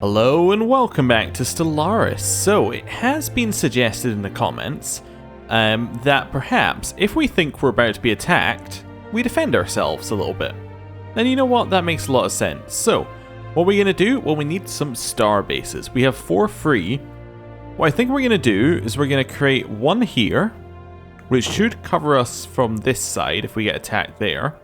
Hello and welcome back to Stellaris. So it has been suggested in the comments that perhaps if we think we're about to be attacked, we defend ourselves a little bit. And you know what, that makes a lot of sense. So what are we going to do? Well, we need some star bases. We have 4 free. What I think we're going to do is we're going to create one here, which should cover us from this side if we get attacked there.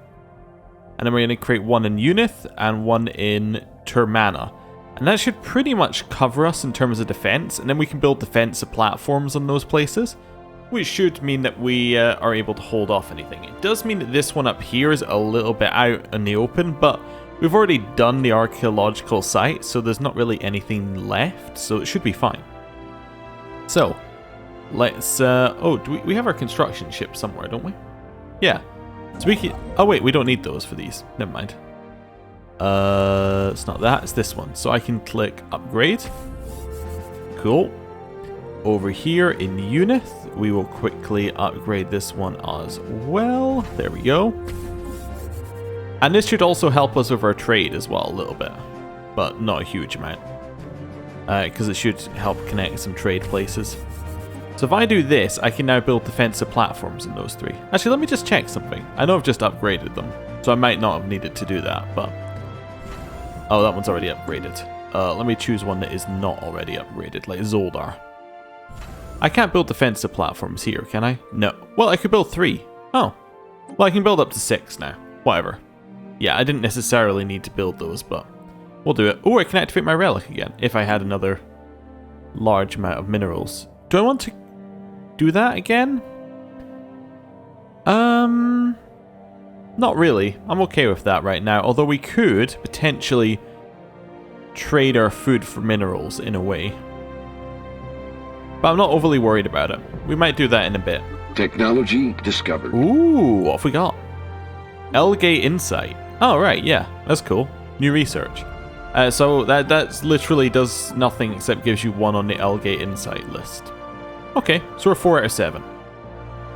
And then we're going to create one in Unith and one in Termana. And that should pretty much cover us in terms of defense, and then we can build defensive platforms on those places, which should mean that we are able to hold off anything. It does mean that this one up here is a little bit out in the open, but we've already done the archaeological site, so there's not really anything left, so it should be fine. So, let's... we have our construction ship somewhere, don't we? Yeah. So we can... Oh wait, we don't need those for these. Never mind. It's not that, it's this one. So I can click upgrade. Cool. Over here in Unith, we will quickly upgrade this one as well. There we go. And this should also help us with our trade as well a little bit, but not a huge amount, because it should help connect some trade places. So if I do this, I can now build defensive platforms in those 3. Actually, let me just check something. I know I've just upgraded them, so I might not have needed to do that, but... Oh, that one's already upgraded. Let me choose one that is not already upgraded, like Zoldar. I can't build defensive platforms here, can I? No. Well, I could build 3. Oh. Well, I can build up to 6 now. Whatever. Yeah, I didn't necessarily need to build those, but we'll do it. Oh, I can activate my relic again, if I had another large amount of minerals. Do I want to do that again? Not really. I'm okay with that right now, although we could potentially trade our food for minerals in a way. But I'm not overly worried about it. We might do that in a bit. Technology discovered. Ooh, what have we got? L-Gate Insight. Oh, right, yeah. That's cool. New research. So that literally does nothing except gives you 1 on the L-Gate Insight list. Okay, so we're 4 out of 7.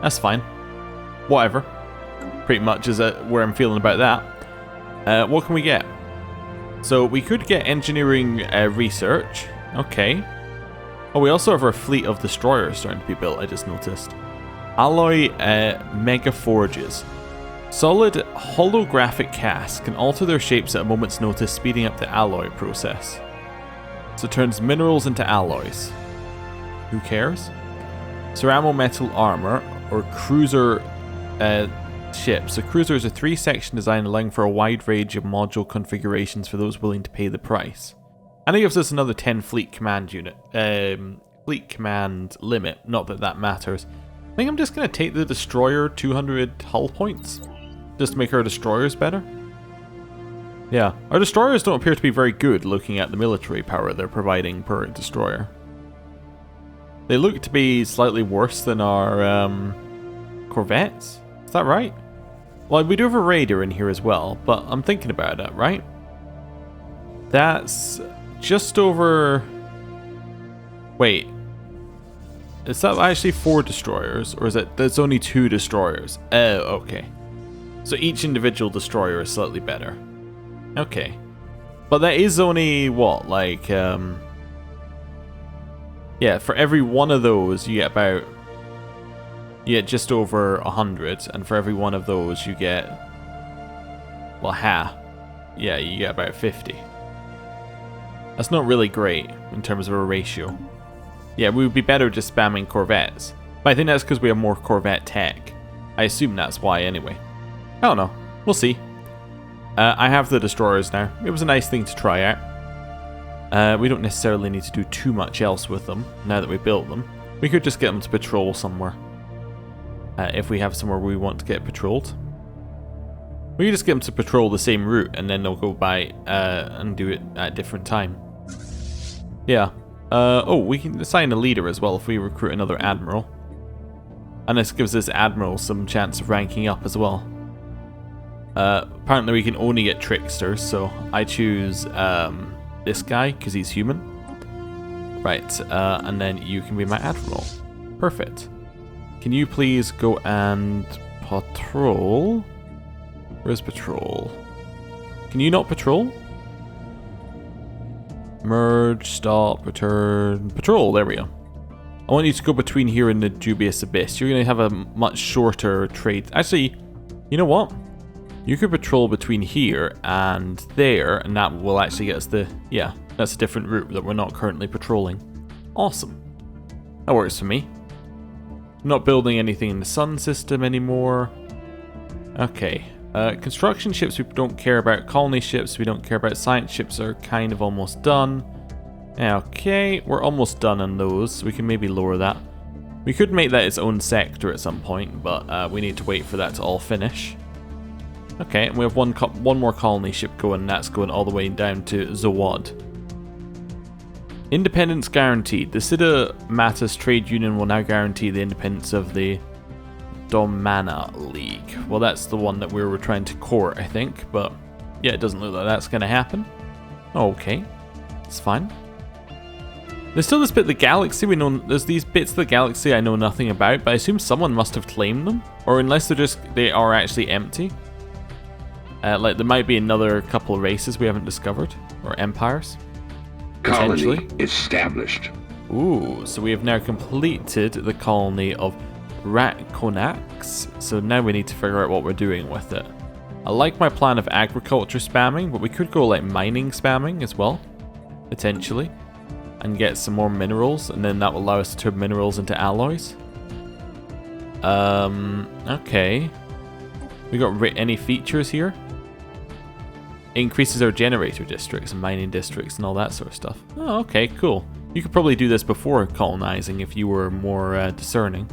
That's fine. Whatever. Pretty much is where I'm feeling about that. What can we get? So we could get engineering research. Okay. Oh, we also have our fleet of destroyers starting to be built, I just noticed. Alloy mega forges. Solid holographic casts can alter their shapes at a moment's notice, speeding up the alloy process. So it turns minerals into alloys. Who cares? Ceramo metal armor or cruiser ship. So cruiser is a 3-section design allowing for a wide range of module configurations for those willing to pay the price. And it gives us another 10 fleet command unit. Fleet command limit. Not that that matters. I think I'm just going to take the destroyer 200 hull points. Just to make our destroyers better. Yeah. Our destroyers don't appear to be very good looking at the military power they're providing per destroyer. They look to be slightly worse than our corvettes. Is that right? Well, we do have a raider in here as well, but I'm thinking about it, right? That's just over... Wait. Is that actually 4 destroyers? Or is it... There's only 2 destroyers. Oh, okay. So each individual destroyer is slightly better. Okay. But that is only, what, like... Yeah, for every one of those, you get about... You get just over 100, and for every one of those you get, well, half. Yeah, you get about 50. That's not really great in terms of a ratio. Yeah, we would be better just spamming corvettes. But I think that's because we have more corvette tech. I assume that's why anyway. I don't know. We'll see. I have the destroyers now. It was a nice thing to try out. We don't necessarily need to do too much else with them now that we built them. We could just get them to patrol somewhere. If we have somewhere we want to get patrolled. We can just get them to patrol the same route and then they'll go by and do it at a different time. Yeah. Oh, we can assign a leader as well if we recruit another admiral. And this gives this admiral some chance of ranking up as well. Apparently we can only get tricksters, so I choose this guy because he's human. Right, and then you can be my admiral. Perfect. Can you please go and patrol? Where's patrol? Can you not patrol? Merge, stop, return, patrol. There we go. I want you to go between here and the dubious abyss. You're going to have a much shorter trade. Actually, you know what? You could patrol between here and there, and that will actually get us the... Yeah, that's a different route that we're not currently patrolling. Awesome. That works for me. Not building anything in the sun system anymore. Okay. Construction ships we don't care about. Colony ships we don't care about. Science ships are kind of almost done. Okay, we're almost done on those, so we can maybe lower that. We could make that its own sector at some point, but we need to wait for that to all finish. Okay, and we have one more colony ship going, and that's going all the way down to Zawad. Independence guaranteed. The Sida Matus Trade Union will now guarantee the independence of the Domana League. Well, that's the one that we were trying to court, I think, but yeah, it doesn't look like that's going to happen. Okay, it's fine. There's still this bit of the galaxy we know. There's these bits of the galaxy I know nothing about, but I assume someone must have claimed them, or unless they are actually empty. Like there might be another couple of races we haven't discovered, or empires. Colony established. Ooh, so we have now completed the colony of Ratkonax. So now we need to figure out what we're doing with it. I like my plan of agriculture spamming, but we could go like mining spamming as well, potentially. And get some more minerals, and then that will allow us to turn minerals into alloys. Okay. We got any features here? Increases our generator districts and mining districts and all that sort of stuff. Oh, okay, cool. You could probably do this before colonizing if you were more discerning.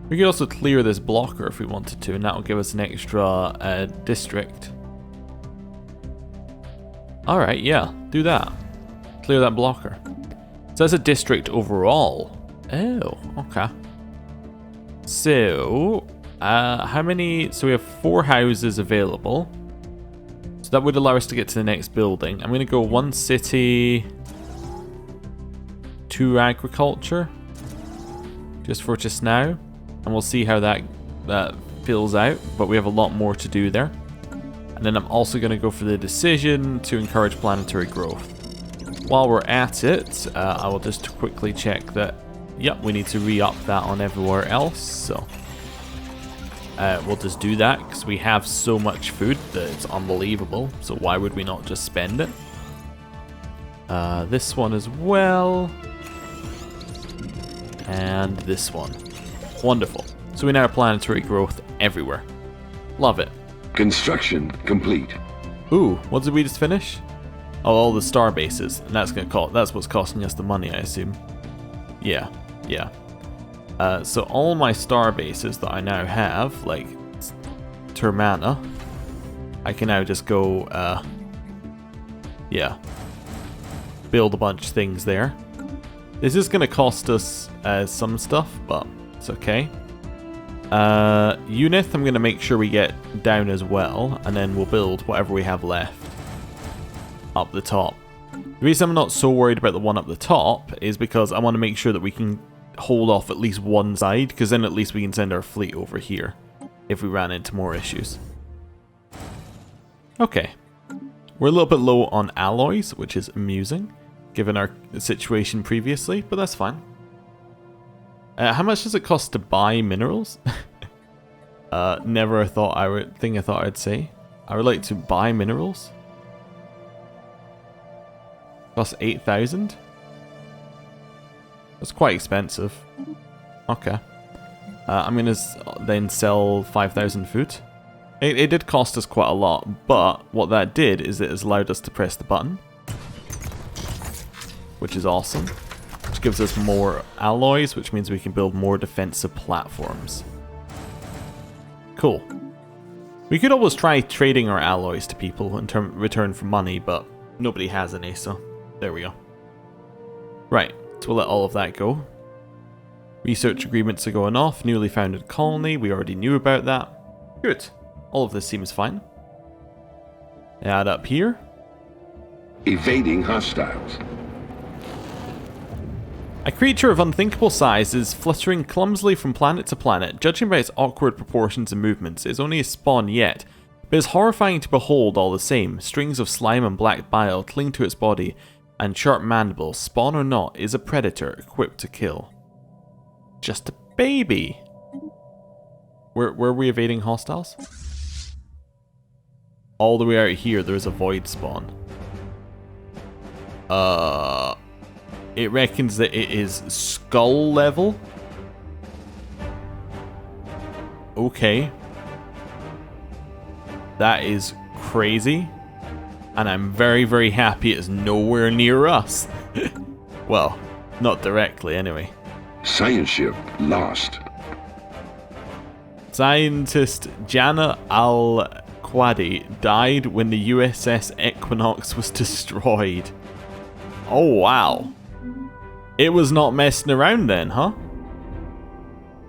We could also clear this blocker if we wanted to, and that will give us an extra district. Alright, yeah, do that. Clear that blocker. So that's a district overall. Oh, okay. So, how many... So we have 4 houses available. So that would allow us to get to the next building. I'm going to go 1 city, 2 agriculture. Just for just now. And we'll see how that fills out. But we have a lot more to do there. And then I'm also going to go for the decision to encourage planetary growth. While we're at it, I will just quickly check that, yep, we need to re-up that on everywhere else, so we'll just do that, because we have so much food that it's unbelievable, so why would we not just spend it? This one as well, and this one. Wonderful. So we now have planetary growth everywhere. Love it. Construction complete. Ooh, what did we just finish? Oh, all the star bases, and that's what's costing us the money, I assume. Yeah. So all my star bases that I now have, like Termana, I can now just go, build a bunch of things there. This is going to cost us some stuff, but it's okay. Unith, I'm going to make sure we get down as well, and then we'll build whatever we have left up the top. The reason I'm not so worried about the one up the top is because I want to make sure that we can hold off at least one side, because then at least we can send our fleet over here if we ran into more issues. Okay. We're a little bit low on alloys, which is amusing, given our situation previously, but that's fine. How much does it cost to buy minerals? Never a thought I'd say. I would like to buy minerals. Costs 8,000? That's quite expensive. Okay. I'm going to then sell 5,000 food. It did cost us quite a lot, but what that did is it has allowed us to press the button. Which is awesome. Which gives us more alloys, which means we can build more defensive platforms. Cool. We could always try trading our alloys to people in return for money, but nobody has any, so there we go. Right, so we'll let all of that go. Research agreements are going off. Newly founded colony, we already knew about that. Good. All of this seems fine. Add up here. Evading hostiles. A creature of unthinkable size is fluttering clumsily from planet to planet. Judging by its awkward proportions and movements, it is only a spawn yet, but it's horrifying to behold all the same. Strings of slime and black bile cling to its body, and sharp mandibles, spawn or not, is a predator equipped to kill. Just a baby. Were we evading hostiles? All the way out here, there's a Voidspawn. It reckons that it is skull level. Okay. That is crazy. And I'm very, very happy it's nowhere near us. Well, not directly anyway. Science ship lost. Scientist Jana Al-Qadi died when the USS Equinox was destroyed. Oh wow. It was not messing around then, huh?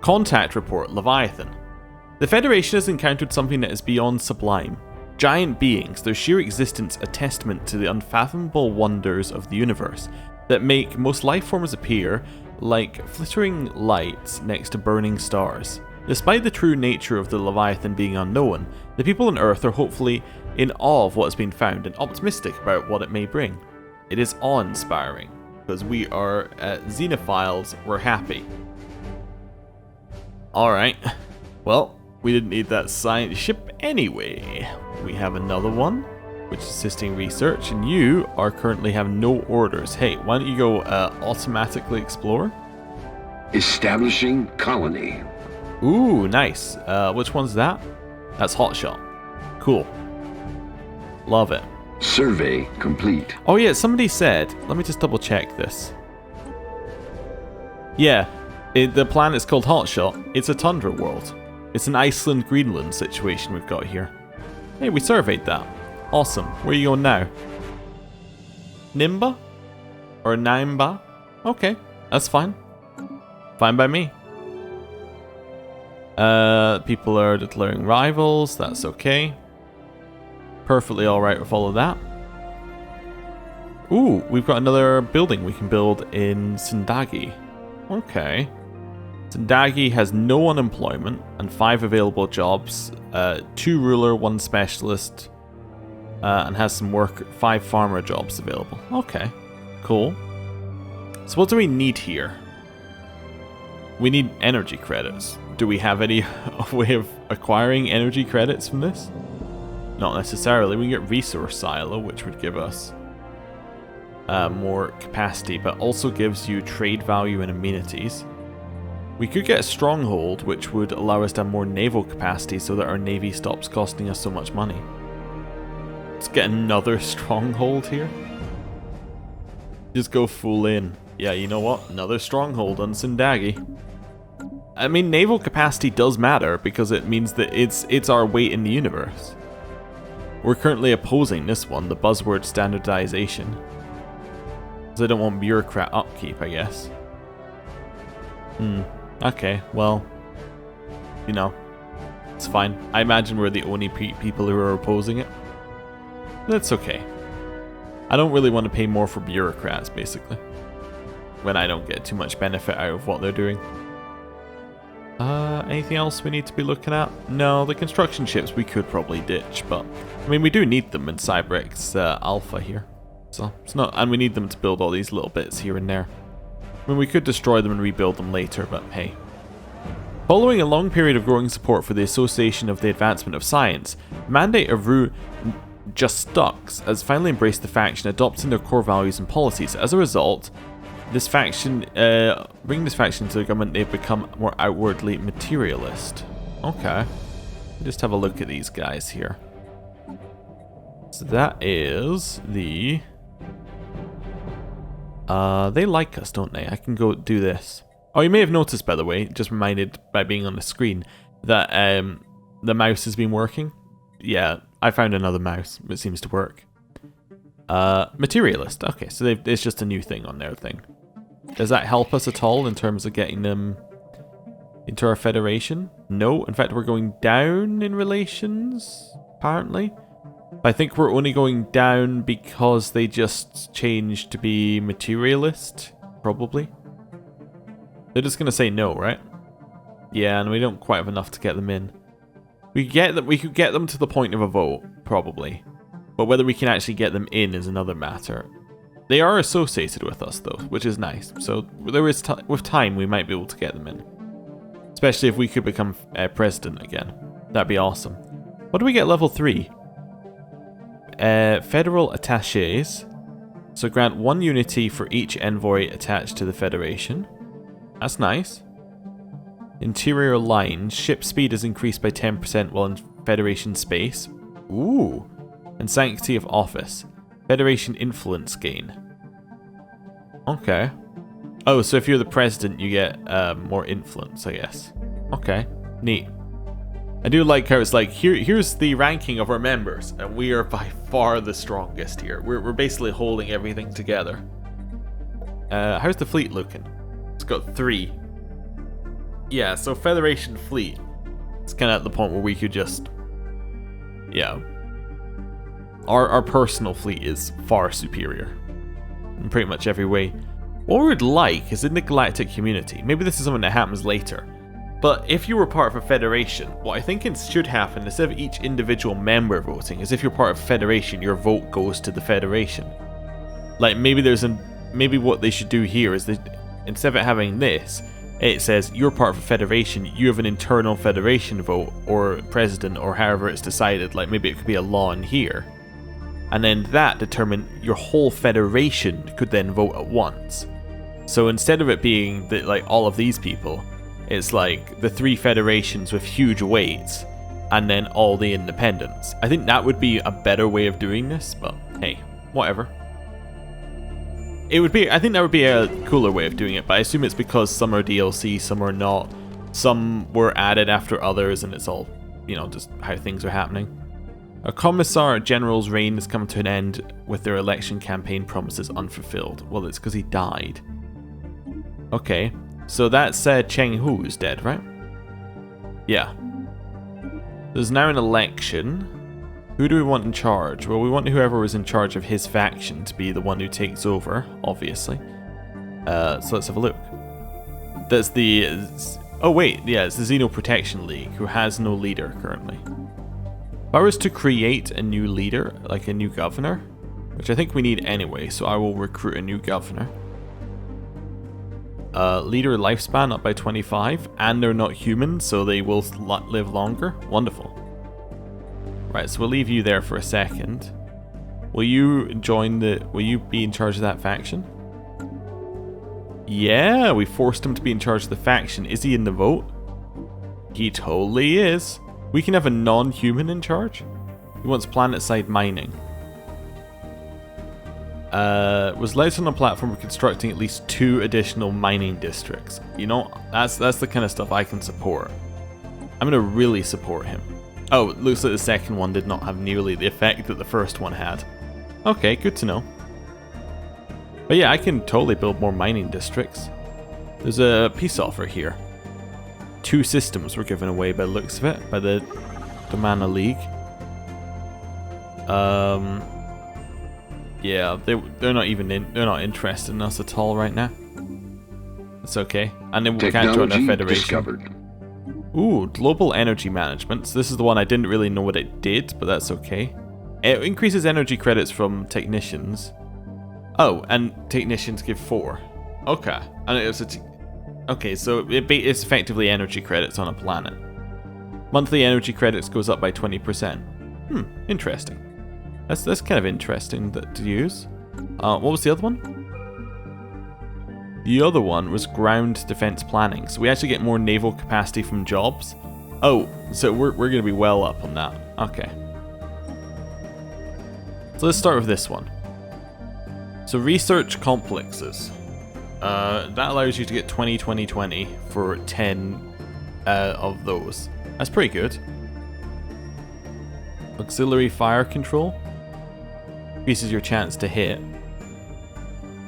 Contact report, Leviathan. The Federation has encountered something that is beyond sublime. Giant beings, their sheer existence a testament to the unfathomable wonders of the universe that make most life forms appear like flittering lights next to burning stars. Despite the true nature of the Leviathan being unknown, the people on Earth are hopefully in awe of what has been found and optimistic about what it may bring. It is awe-inspiring, because we are xenophiles, we're happy. Alright, well, we didn't need that science ship anyway. We have another one, which is assisting research, and you are currently have no orders. Hey, why don't you go automatically explore? Establishing colony. Ooh, nice. Which one's that? That's Hotshot. Cool. Love it. Survey complete. Oh yeah, somebody said, let me just double check this. Yeah, the planet's called Hotshot. It's a tundra world. It's an Iceland-Greenland situation we've got here. Hey, we surveyed that. Awesome. Where are you going now? Nimba? Or Naimba? Okay, that's fine. Fine by me. People are declaring rivals. That's okay. Perfectly alright with all of that. Ooh, we've got another building we can build in Sindagi. Okay. Sindagi has no unemployment and 5 available jobs. 2 ruler, 1 specialist. And has some work, 5 farmer jobs available. Okay, cool. So what do we need here? We need energy credits. Do we have any way of acquiring energy credits from this? Not necessarily. We can get resource silo, which would give us more capacity, but also gives you trade value and amenities. We could get a stronghold, which would allow us to have more naval capacity so that our navy stops costing us so much money. Let's get another stronghold here. Just go full in. Yeah, you know what? Another stronghold on Sindagi. I mean, naval capacity does matter because it means that it's our weight in the universe. We're currently opposing this one, the buzzword standardization. Because I don't want bureaucrat upkeep, I guess. Okay, well, you know, it's fine. I imagine we're the only people who are opposing it. That's okay. I don't really want to pay more for bureaucrats, basically. When I don't get too much benefit out of what they're doing. Anything else we need to be looking at? No, the construction ships we could probably ditch, but I mean, we do need them in Cybrex Alpha here. So it's not, and we need them to build all these little bits here and there. I mean, we could destroy them and rebuild them later, but hey. Following a long period of growing support for the Association of the Advancement of Science, the mandate of Rue Justux has finally embraced the faction, adopting their core values and policies. As a result, this faction, bringing this faction to the government, they've become more outwardly materialist. Okay. Just have a look at these guys here. So that is the... they like us, don't they? I can go do this. Oh, you may have noticed, by the way, just reminded by being on the screen, that the mouse has been working. Yeah, I found another mouse. It seems to work. Materialist. Okay, so it's just a new thing on their thing. Does that help us at all in terms of getting them into our federation? No. In fact, we're going down in relations, apparently. I think we're only going down because they just changed to be materialist, probably. They're just going to say no, right? Yeah, and we don't quite have enough to get them in. We could get them to the point of a vote, probably. But whether we can actually get them in is another matter. They are associated with us though, which is nice. So there is with time we might be able to get them in. Especially if we could become president again. That'd be awesome. What do we get level 3? Federal attaches. So grant 1 unity for each envoy attached to the Federation. That's nice. Interior lines. Ship speed is increased by 10% while in Federation space. Ooh. And sanctity of office. Federation influence gain. Okay. Oh, so if you're the president, you get more influence, I guess. Okay. Neat. I do like how it's like, here's the ranking of our members, and we are by far the strongest here. We're basically holding everything together. How's the fleet looking? It's got 3. Yeah, so Federation fleet. It's kind of at the point where we could just... Yeah. Our personal fleet is far superior. In pretty much every way. What we would like is in the Galactic Community, maybe this is something that happens later, but if you were part of a Federation, what I think it should happen, instead of each individual member voting, is if you're part of a Federation, your vote goes to the Federation. Like, maybe what they should do here is that instead of it having this, it says you're part of a Federation, you have an internal Federation vote, or president, or however it's decided, like maybe it could be a law in here. And then that determine your whole Federation could then vote at once. So instead of it being that like all of these people, it's like the 3 federations with huge weights, and then all the independents. I think that would be a better way of doing this, but hey, whatever. I think that would be a cooler way of doing it, but I assume it's because some are DLC, some are not. Some were added after others, and it's all, you know, just how things are happening. A Commissar General's reign is coming to an end with their election campaign promises unfulfilled. Well, it's because he died. Okay, so that's Cheng Hu is dead, right? Yeah. There's now an election. Who do we want in charge? Well, we want whoever was in charge of his faction to be the one who takes over, obviously. So let's have a look. There's the... Oh wait, yeah, it's the Xeno Protection League, who has no leader currently. If I was to create a new leader, like a new governor, which I think we need anyway, so I will recruit a new governor. Leader lifespan up by 25, and they're not human, so they will live longer. Wonderful. Right, so we'll leave you there for a second. Will you be in charge of that faction? Yeah, we forced him to be in charge of the faction. Is he in the vote? He totally is. We can have a non-human in charge. He wants planet-side mining. Was led on a platform for constructing at least 2 additional mining districts. You know, that's the kind of stuff I can support. I'm gonna really support him. Oh, it looks like the second one did not have nearly the effect that the first one had. Okay, good to know. But yeah, I can totally build more mining districts. There's a peace offer here. 2 systems were given away by the looks of it, by the Domana League. Yeah, they're not interested in us at all right now. It's okay. And then we can't join our federation. Discovered. Ooh, global energy management. So this is the one I didn't really know what it did, but that's okay. It increases energy credits from technicians. Oh, and technicians give 4. Okay. And it was okay, so it's effectively energy credits on a planet. Monthly energy credits goes up by 20%. Interesting. That's kind of interesting to use. What was the other one? The other one was ground defense planning. So we actually get more naval capacity from jobs. Oh, so we're going to be well up on that. Okay. So let's start with this one. So research complexes. That allows you to get 20 for 10 of those. That's pretty good. Auxiliary fire control. Increases your chance to hit.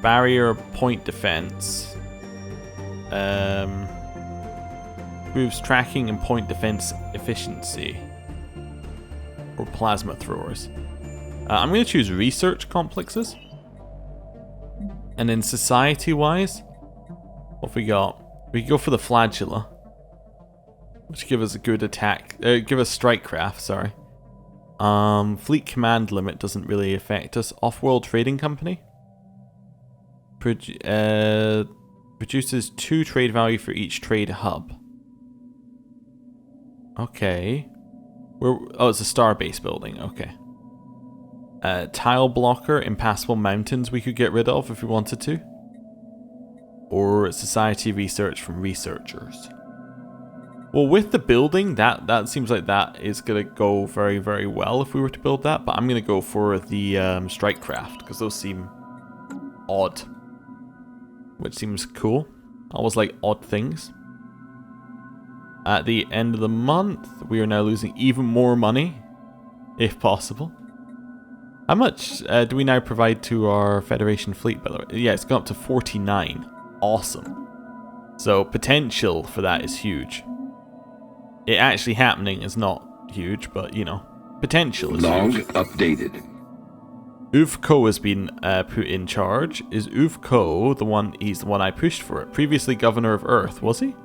Barrier point defense. Improves tracking and point defense efficiency. Or plasma throwers. I'm going to choose research complexes. And then society-wise, what have we got? We can go for the flagella, which give us a good attack. Give us strike craft. Sorry. Fleet command limit doesn't really affect us. Off-world trading company. Produces 2 trade value for each trade hub. Okay. Oh, it's a star-based building. Okay. Tile blocker, impassable mountains we could get rid of if we wanted to. Or society research from researchers. Well, with the building, that seems like that is going to go very, very well if we were to build that. But I'm going to go for the strike craft, because those seem odd. Which seems cool. I always like odd things. At the end of the month, we are now losing even more money, if possible. How much do we now provide to our Federation fleet, by the way? Yeah, it's gone up to 49. Awesome. So, potential for that is huge. It actually happening is not huge, but, you know, potential is huge. Log updated. Uvko has been put in charge. Is Uvko the one? He's the one I pushed for it. Previously governor of Earth, was he?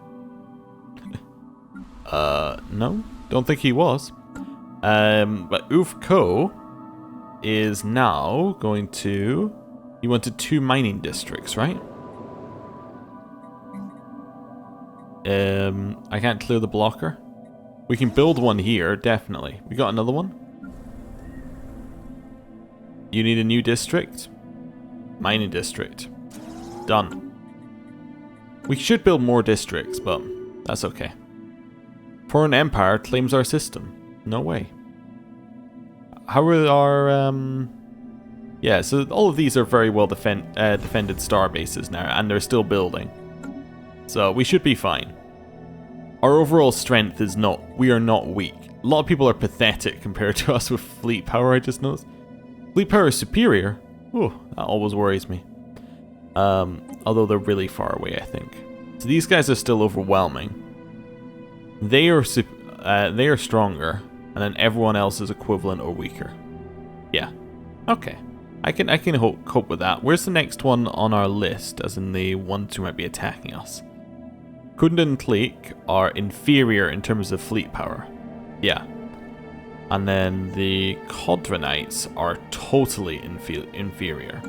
No, don't think he was. But Uvko is now going to... He wanted 2 mining districts, right? I can't clear the blocker. We can build one here, definitely. We got another one. You need a new district? Mining district. Done. We should build more districts, but that's okay. Foreign Empire claims our system. No way. How are our... Yeah, so all of these are very well defended star bases now, and they're still building. So we should be fine. Our overall strength is not... We are not weak. A lot of people are pathetic compared to us with fleet power, I just noticed. Fleet power is superior. Oh, that always worries me. Although they're really far away, I think. So these guys are still overwhelming. They are stronger, and then everyone else is equivalent or weaker. Yeah. Okay. I can cope with that. Where's the next one on our list, as in the ones who might be attacking us? Kund and Tleek are inferior in terms of fleet power. Yeah. And then the Kodronites are totally inferior.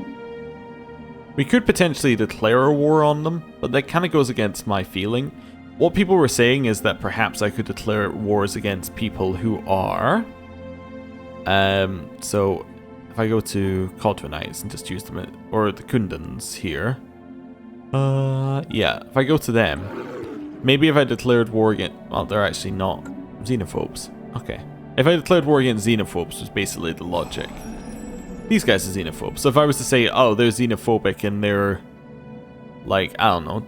We could potentially declare a war on them, but that kind of goes against my feeling. What people were saying is that perhaps I could declare wars against people who are... So, if I go to Kodronites and just use them, or the Kundans here... yeah, if I go to them, maybe if I declared war against... Well, they're actually not xenophobes. Okay. If I declared war against xenophobes was basically the logic. These guys are xenophobes. So if I was to say, oh, they're xenophobic and they're... Like, I don't know...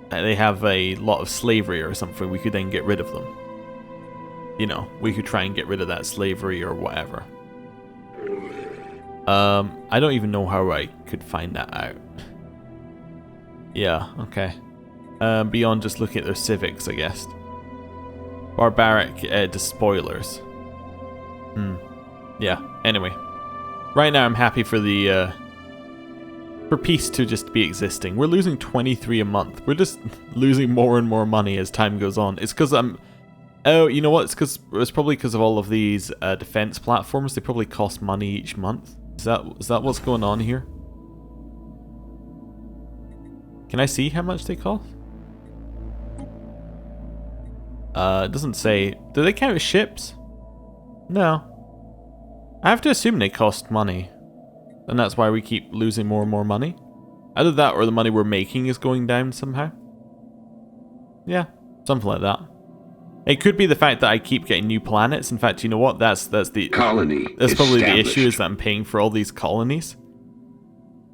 They have a lot of slavery or something, we could then get rid of them. You know, we could try and get rid of that slavery or whatever. I don't even know how I could find that out. Yeah, okay. Beyond just looking at their civics, I guess. Barbaric despoilers. Yeah, anyway. Right now I'm happy for the... for peace to just be existing. We're losing 23 a month. We're just losing more and more money as time goes on. It's because I'm... Oh, you know what? It's probably because of all of these defense platforms. They probably cost money each month. Is that what's going on here? Can I see how much they cost? It doesn't say. Do they count as ships? No. I have to assume they cost money. And that's why we keep losing more and more money. Either that or the money we're making is going down somehow. Yeah, something like that. It could be the fact that I keep getting new planets. In fact, you know what? That's the colony. That's probably the issue, is that I'm paying for all these colonies.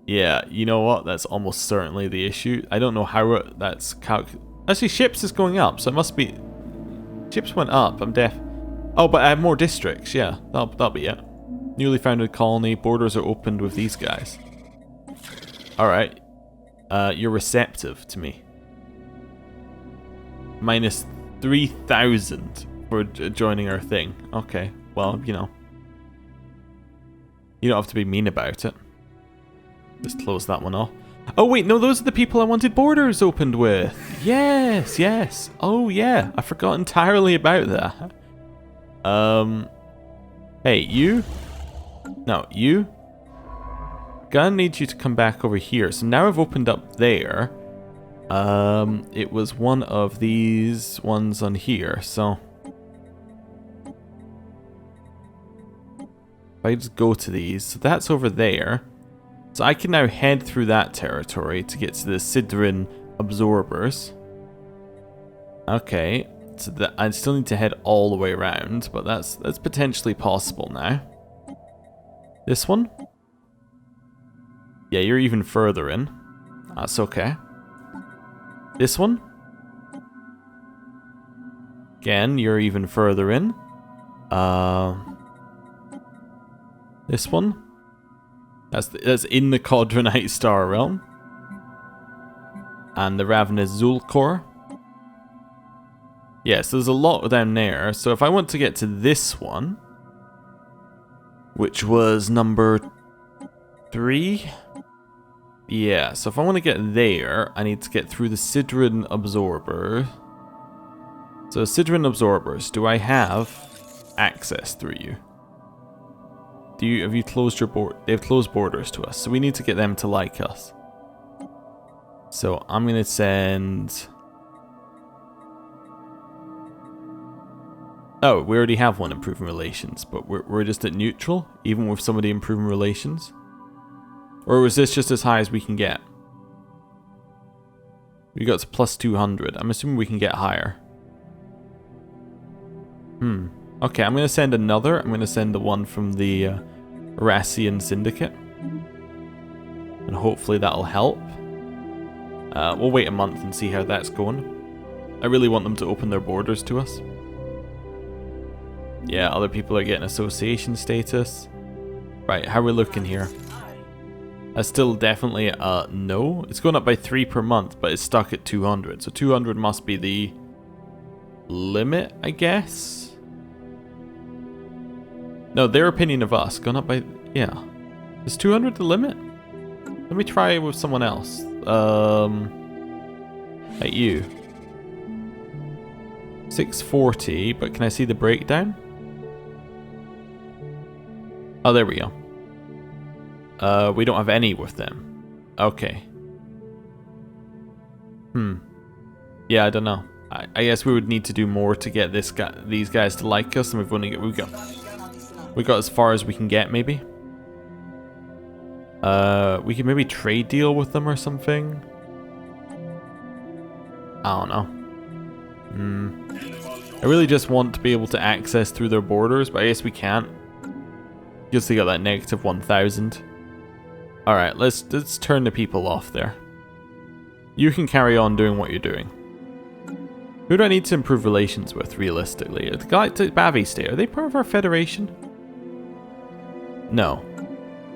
Yeah, you know what? That's almost certainly the issue. I don't know how that's Actually, ships is going up, so it must be... Ships went up, I'm deaf. Oh, but I have more districts, yeah. That'll be it. Newly founded colony, borders are opened with these guys. Alright. You're receptive to me. Minus 3,000 for joining our thing. Okay, well, you know. You don't have to be mean about it. Just close that one off. Oh wait, no, those are the people I wanted borders opened with. Yes, yes. Oh yeah, I forgot entirely about that. Hey, you? No, you? gonna need you to come back over here. So now I've opened up there. It was one of these ones on here, so if I just go to these, so that's over there. So I can now head through that territory to get to the Sidran absorbers. Okay, so that I still need to head all the way around, but that's potentially possible now. This one? Yeah, you're even further in. That's okay. This one? Again, you're even further in. This one? That's in the Codronite star realm. And the Ravenous Zulkor. Yes, there's a lot down there. So if I want to get to this one, which was number 3. Yeah, so if I want to get there, I need to get through the Sidran absorber. So Sidran absorbers, do I have access through you? Have you closed your board? They've closed borders to us, so we need to get them to like us. So I'm gonna send. Oh, we already have one improving relations, but we're just at neutral, even with somebody improving relations. Or was this just as high as we can get? We got to plus 200. I'm assuming we can get higher. Okay, I'm going to send another. I'm going to send the one from the Rassian Syndicate. And hopefully that'll help. We'll wait a month and see how that's going. I really want them to open their borders to us. Yeah, other people are getting association status. Right, how are we looking here? That's still definitely a no. It's going up by 3 per month, but it's stuck at 200. So 200 must be the limit, I guess? No, their opinion of us. Gone up by... Yeah. Is 200 the limit? Let me try with someone else. Like you. 640, but can I see the breakdown? Oh, there we go. We don't have any with them. Okay. Yeah, I don't know. I guess we would need to do more to get these guys to like us, and we got as far as we can get, maybe. We could maybe trade deal with them or something. I don't know. I really just want to be able to access through their borders, but I guess we can't. Because they got that negative 1,000. Alright, let's turn the people off there. You can carry on doing what you're doing. Who do I need to improve relations with, realistically? The Galactic Bavi State, are they part of our Federation? No.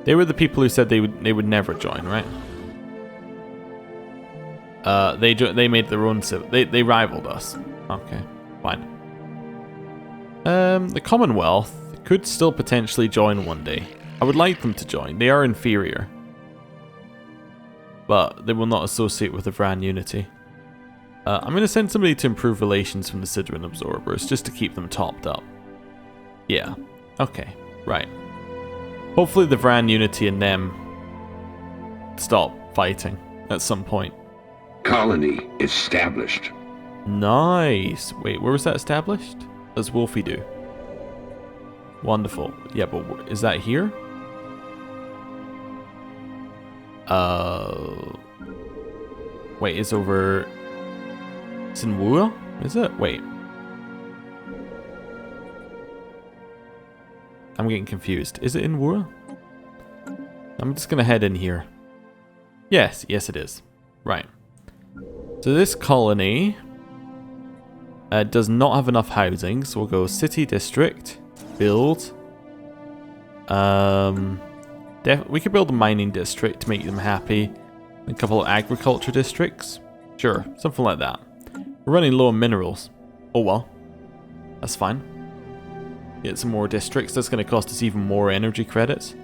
They were the people who said they would never join, right? They made their own they rivaled us. Okay, fine. The Commonwealth could still potentially join one day. I would like them to join. They are inferior. But they will not associate with the Vran Unity. I'm going to send somebody to improve relations from the Sidran Absorbers, just to keep them topped up. Yeah. Okay. Right. Hopefully the Vran Unity and them stop fighting at some point. Colony established. Nice. Wait, where was that established? As Wolfie do. Wonderful. Yeah, but is that here? Wait, it's over... It's in Wua? Is it? Wait. I'm getting confused. Is it in Wua? I'm just gonna head in here. Yes, yes it is. Right. So this colony does not have enough housing, so we'll go city district, build. We could build a mining district to make them happy. A couple of agriculture districts. Sure, something like that. We're running low on minerals. Oh well. That's fine. Get some more districts. That's going to cost us even more energy credits.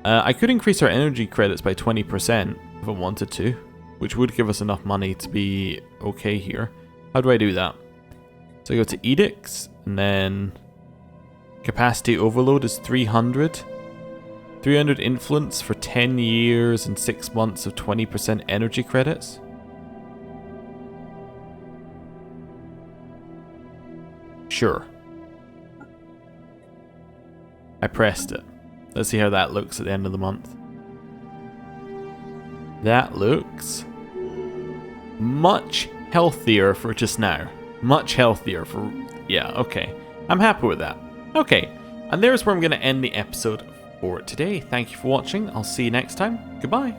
I could increase our energy credits by 20% if I wanted to, which would give us enough money to be okay here. How do I do that? So I go to edicts, and then capacity overload is 300. 300 influence for 10 years and 6 months of 20% energy credits. Sure. I pressed it. Let's see how that looks at the end of the month. That looks much healthier for just now. Much healthier for... yeah, okay. I'm happy with that. Okay, and there's where I'm going to end the episode for today. Thank you for watching. I'll see you next time. Goodbye.